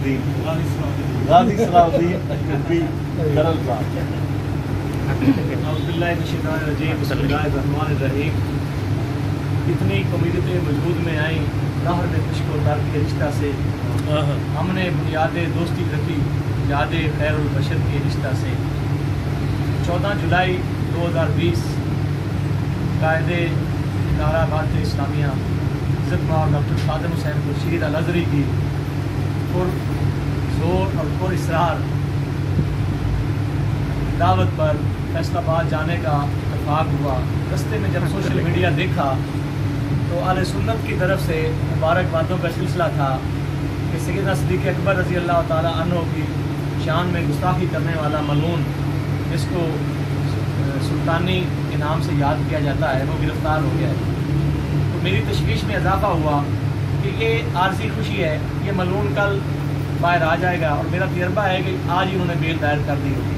غازی صلاح الدین قطبی کرل صاحب۔ اعوذ باللہ من الشیطان الرجیم، بسم اللہ الرحمن الرحیم۔ اتنی کمیونٹیں وجود میں آئیں ظاہر میں خشک و تر کے رشتہ سے، ہم نے بنیاد دوستی رکھی یاد خیر البشر کے رشتہ سے۔ 14 جولائی 2020 قائد ادارہ بات اسلامیہ عزت مآب ڈاکٹر خادم حسین خورشید الازہری کی پر زور اور پر اصرار دعوت پر فیصل آباد جانے کا اتفاق ہوا۔ رستے میں جب سوشل میڈیا دیکھا تو اہل سنت کی طرف سے مبارکبادوں کا سلسلہ تھا کہ سیدنا صدیق اکبر رضی اللہ تعالی عنہ کی شان میں گستاخی کرنے والا ملعون جس کو سلطانی کے نام سے یاد کیا جاتا ہے وہ گرفتار ہو گیا ہے۔ تو میری تشویش میں اضافہ ہوا کہ یہ عارضی خوشی ہے، یہ ملعون کل باہر آ جائے گا، اور میرا تجربہ ہے کہ آج ہی انہوں نے بیل دائر کر دی ہوگی۔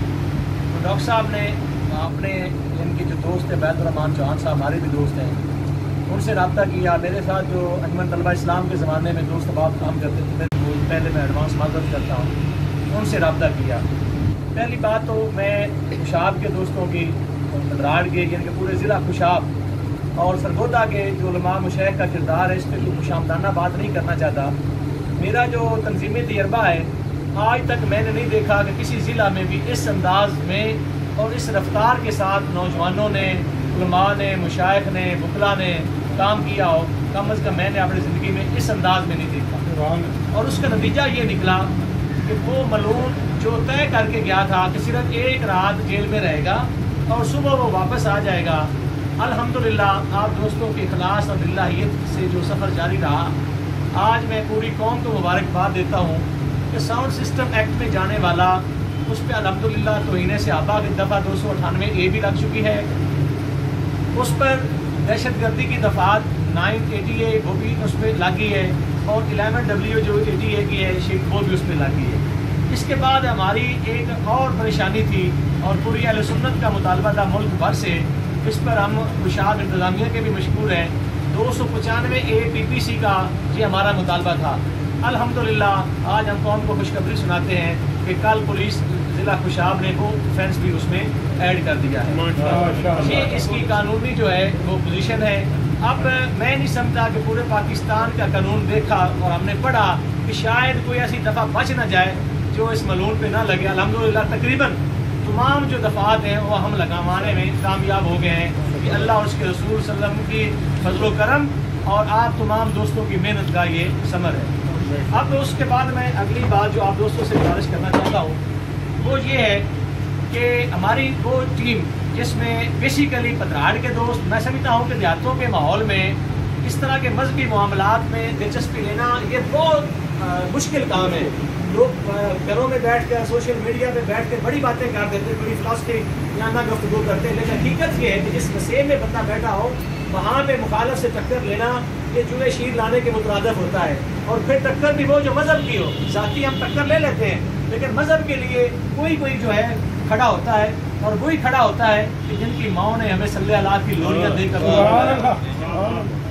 تو ڈاکٹر صاحب نے اپنے ان کے جو دوست ہیں بیت الرحمان چوہان صاحب ہمارے بھی دوست ہیں، ان سے رابطہ کیا۔ میرے ساتھ جو انجمن طلبہ اسلام کے زمانے میں دوست احباب کام کرتے تھے، پہلے میں ایڈوانس معذرت کرتا ہوں، ان سے رابطہ کیا۔ پہلی بات تو میں خوشاب کے دوستوں کی، مدراڑ کے جن کے پورے ضلع خوشاب اور سرگودا کے جو علماء مشائخ کا کردار ہے اس پہ کوئی خوشامدانہ بات نہیں کرنا چاہتا۔ میرا جو تنظیمی تجربہ ہے آج تک میں نے نہیں دیکھا کہ کسی ضلع میں بھی اس انداز میں اور اس رفتار کے ساتھ نوجوانوں نے، علماء نے، مشائخ نے، وکلاء نے کام کیا ہو۔ کم از کم میں نے اپنی زندگی میں اس انداز میں نہیں دیکھا، اور اس کا نتیجہ یہ نکلا کہ وہ ملعون جو طے کر کے گیا تھا کہ صرف ایک رات جیل میں رہے گا اور صبح وہ واپس آ جائے گا، الحمدللہ آپ دوستوں کے اخلاص اور للہیت سے جو سفر جاری رہا، آج میں پوری قوم کو مبارکباد دیتا ہوں کہ ساؤنڈ سسٹم ایکٹ میں جانے والا اس پہ الحمدللہ توہین صحابہ کی دفعہ 298A بھی لگ چکی ہے، اس پر دہشت گردی کی دفعات 980A وہ بھی اس پہ لگی ہے، اور 11W جو 80A کی ہے وہ بھی اس پہ لگی ہے۔ اس کے بعد ہماری ایک اور پریشانی تھی اور پوری اہل سنت کا مطالبہ تھا ملک بھر سے، اس پر ہم خوشاب انتظامیہ کے بھی مشکور ہیں، 295A PPC کا یہ ہمارا مطالبہ تھا۔ الحمدللہ آج ہم قوم کو خوشخبری سناتے ہیں کہ کل پولیس ضلع خوشاب نے وہ فینس بھی اس میں ایڈ کر دیا ہے۔ یہ اس کی قانونی جو ہے وہ پوزیشن ہے۔ اب میں نہیں سمجھتا کہ پورے پاکستان کا قانون دیکھا اور ہم نے پڑھا کہ شاید کوئی ایسی دفعہ بچ نہ جائے جو اس ملعون پہ نہ لگے۔ الحمدللہ تقریباً تمام جو دفعات ہیں وہ ہم لگوانے میں کامیاب ہو گئے ہیں کہ اللہ اور اس کے رسول صلی اللہ علیہ وسلم کی فضل و کرم اور آپ تمام دوستوں کی محنت کا یہ ثمر ہے۔ اب اس کے بعد میں اگلی بات جو آپ دوستوں سے گزارش کرنا چاہتا ہوں وہ یہ ہے کہ ہماری وہ ٹیم جس میں بیسیکلی پتراڑ کے دوست، میں سمجھتا ہوں کہ دیہاتوں کے ماحول میں اس طرح کے مذہبی معاملات میں دلچسپی لینا یہ بہت مشکل کام ہے۔ لوگ گھروں میں بیٹھ کر سوشل میڈیا پہ بیٹھ کر بڑی باتیں کر دیتے ہیں، بڑی فلاسفی یہاں گفتگو کرتے ہیں، لیکن حقیقت یہ ہے کہ جس مسئلے میں بندہ بیٹھا ہو وہاں پہ مخالف سے ٹکر لینا یہ جوئے شیر لانے کے مترادف ہوتا ہے، اور پھر ٹکر بھی وہ جو مذہب کی ہو۔ ذاتی ہم ٹکر لے لیتے ہیں لیکن مذہب کے لیے کوئی جو ہے کھڑا ہوتا ہے، اور وہی کھڑا ہوتا ہے کہ جن کی ماؤں نے ہمیں صلی اللہ کی لوریاں دے کر۔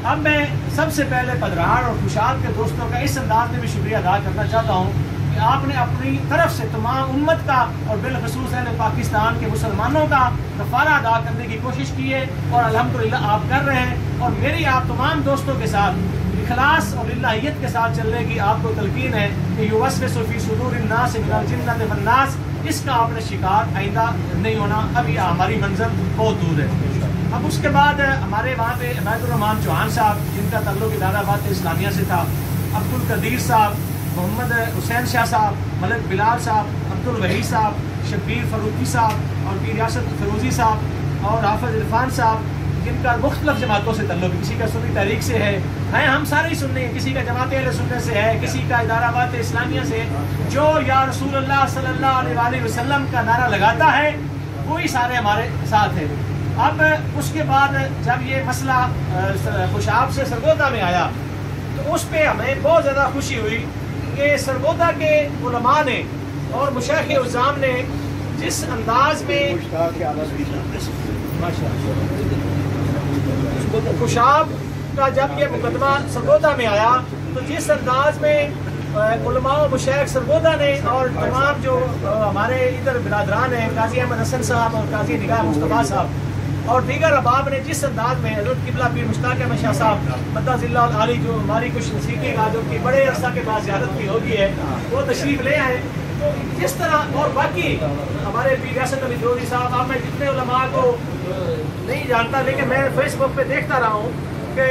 اب میں سب سے پہلے پدراڑ اور خوشاب کے دوستوں کا اس انداز میں بھی شکریہ ادا کرنا چاہتا ہوں کہ آپ نے اپنی طرف سے تمام امت کا اور بالخصوص اہل پاکستان کے مسلمانوں کا کفارہ ادا کرنے کی کوشش کی ہے، اور الحمدللہ آپ کر رہے ہیں، اور میری آپ تمام دوستوں کے ساتھ اخلاص اور للہیت کے ساتھ چلنے کی آپ کو تلقین ہے کہ یوسوس فی صدور الناس من الجنۃ والناس، اس کا آپ نے شکار آئندہ نہیں ہونا، ابھی ہماری منزل بہت دور ہے۔ اب اس کے بعد ہمارے وہاں پہ بیت الرحمان چوہان صاحب جن کا تعلق ادارہ بات اسلامیہ سے تھا، عبد القدیر صاحب، محمد حسین شاہ صاحب، ملک بلال صاحب، عبد الوحید صاحب، شبیر فروقی صاحب، اور پیر ریاست فیروزی صاحب، اور حافظ عرفان صاحب، جن کا مختلف جماعتوں سے تعلق ہے، کسی کا سنی تحریک سے ہے، ہم سارے ہی سننے ہیں، کسی کا جماعت اہل سنت سے ہے، کسی کا ادارہ بات اسلامیہ سے، جو یا رسول اللہ صلی اللہ علیہ وآلہ وسلم کا نعرہ لگاتا ہے وہی سارے ہمارے ساتھ ہیں۔ اب اس کے بعد جب یہ مسئلہ خوشاب سے سرگودا میں آیا تو اس پہ ہمیں بہت زیادہ خوشی ہوئی کہ سرگودا کے علماء نے اور مشائخ عظام نے جس انداز میں خوشاب کا جب یہ مقدمہ سرگودا میں آیا تو جس انداز میں علماء و مشائخ سرگودا نے اور تمام جو ہمارے ادھر برادران ہیں، قاضی احمد حسن صاحب اور قاضی نگاہ مصطفیٰ صاحب اور دیگر احباب نے جس انداز میں حضرت قبلہ پیر مشتاق احمد شاہ صاحب مدہ ذلہ العالی جو ہماری کچھ نصیحتیں کا جو کہ بڑے عرصہ کے بعد زیارت کی ہوگی ہے، وہ تشریف لے آئے. تو جس طرح اور باقی ہمارے پیر ریاست علی جوہری صاحب، آپ میں جتنے علماء کو نہیں جانتا لیکن میں فیس بک پہ دیکھتا رہا ہوں کہ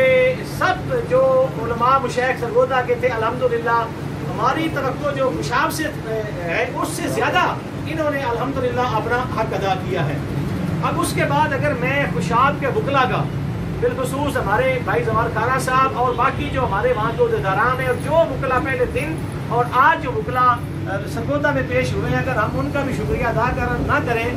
سب جو علماء مشائخ سرگودا کے تھے الحمدللہ ہماری توقع جو خوشاب سے ہے اس سے زیادہ انہوں نے الحمدللہ اپنا حق ادا کیا ہے. اب اس کے بعد اگر میں خوشاب کے وکلا کا بالخصوص ہمارے بھائی زمار کارا صاحب اور باقی جو ہمارے وہاں کے عہدیداران ہیں اور جو وکلا پہلے دن اور آج جو وکلا سرگودا میں پیش ہوئے ہیں، اگر ہم ان کا بھی شکریہ ادا نہ کریں،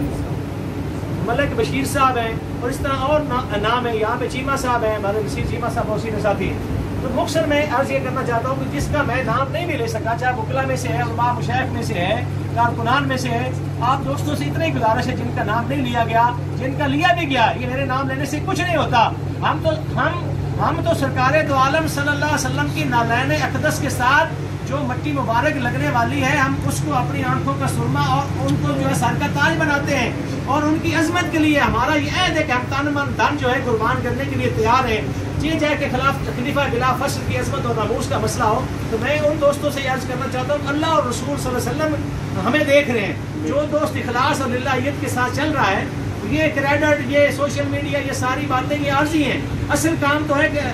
ملک بشیر صاحب ہیں اور اس طرح اور نام ہے، یہاں پہ چیمہ صاحب ہیں، ہمارے نصیر چیمہ صاحب اسی نے ساتھی ہیں. تو مختصر میں عرض یہ کرنا چاہتا ہوں کہ جس کا میں نام نہیں بھی لے سکا، چاہے وکلا میں سے ہے، علماء مشائخ میں سے ہے، کارکنان میں سے ہے، آپ دوستوں سے اتنی گزارش ہے جن کا نام نہیں لیا گیا، جن کا لیا بھی گیا، یہ میرے نام لینے سے کچھ نہیں ہوتا. ہم تو سرکار دو عالم صلی اللہ علیہ وسلم کی نالین اقدس کے ساتھ جو مٹی مبارک لگنے والی ہے، ہم اس کو اپنی آنکھوں کا سرما اور ان کو جو ہے سر کا تاج بناتے ہیں اور ان کی عظمت کے لیے ہمارا یہ عہد ہے کہ ہم تن من دھن جو ہے قربان کرنے کے لیے تیار ہیں. جی جائے کے خلاف خلیفہ بلا فصل کی عظمت اور ناموس کا مسئلہ ہو تو میں ان دوستوں سے عرض کرنا چاہتا ہوں اللہ اور رسول صلی اللہ علیہ وسلم ہمیں دیکھ رہے ہیں. جو دوست اخلاص اور للہیت کے ساتھ چل رہا ہے، یہ کریڈٹ، یہ سوشل میڈیا، یہ ساری باتیں یہ عارضی ہیں. اصل کام تو ہے کہ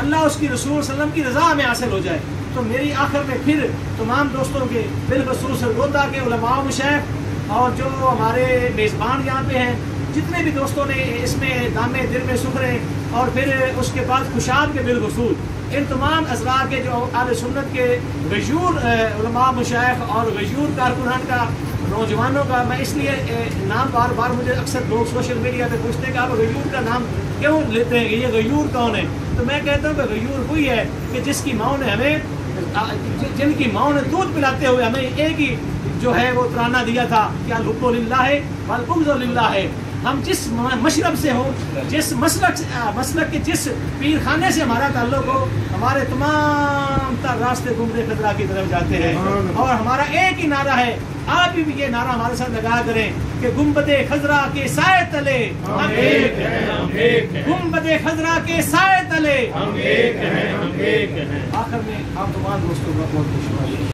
اللہ اس کی رسول صلی اللہ علیہ وسلم کی رضا ہمیں حاصل ہو جائے. تو میری آخر میں پھر تمام دوستوں کے بالخصوص سرگودا کے علماء و مشائخ اور جو ہمارے میزبان یہاں پہ ہیں، جتنے بھی دوستوں نے اس میں دامے دل میں سکھرے اور پھر اس کے بعد خوشاب کے بالخصوص ان تمام ازرا کے جو اہل سنت کے غیور علماء مشائخ اور غیور کارکنان کا، نوجوانوں کا، میں اس لیے نام بار بار مجھے اکثر لوگ سوشل میڈیا پہ پوچھتے ہیں کہ آپ غیور کا نام کیوں لیتے ہیں، کہ یہ غیور کون ہے؟ تو میں کہتا ہوں کہ غیور وہی ہے کہ جس کی ماں نے ہمیں، جن کی ماں نے دودھ پلاتے ہوئے ہمیں ایک ہی جو ہے وہ ترانہ دیا تھا کہ الحب للہ ہے والبغض للہ ہے. ہم جس مشرب سے ہو، جس مسلک کے جس پیر خانے سے ہمارا تعلق ہو، ہمارے تمام تر راستے گمرے خطرہ کی طرف جاتے ہیں اور ہمارا ایک ہی نعرہ ہے. آپ بھی یہ نعرہ ہمارے ساتھ لگایا کریں کہ گنبد خضرا کے سائے تلے ہم ایک ہیں، گنبد خضرا کے سائے تلے ہم ایک ہیں. آخر میں آپ تمام دوستوں کا بہت بہت شکریہ.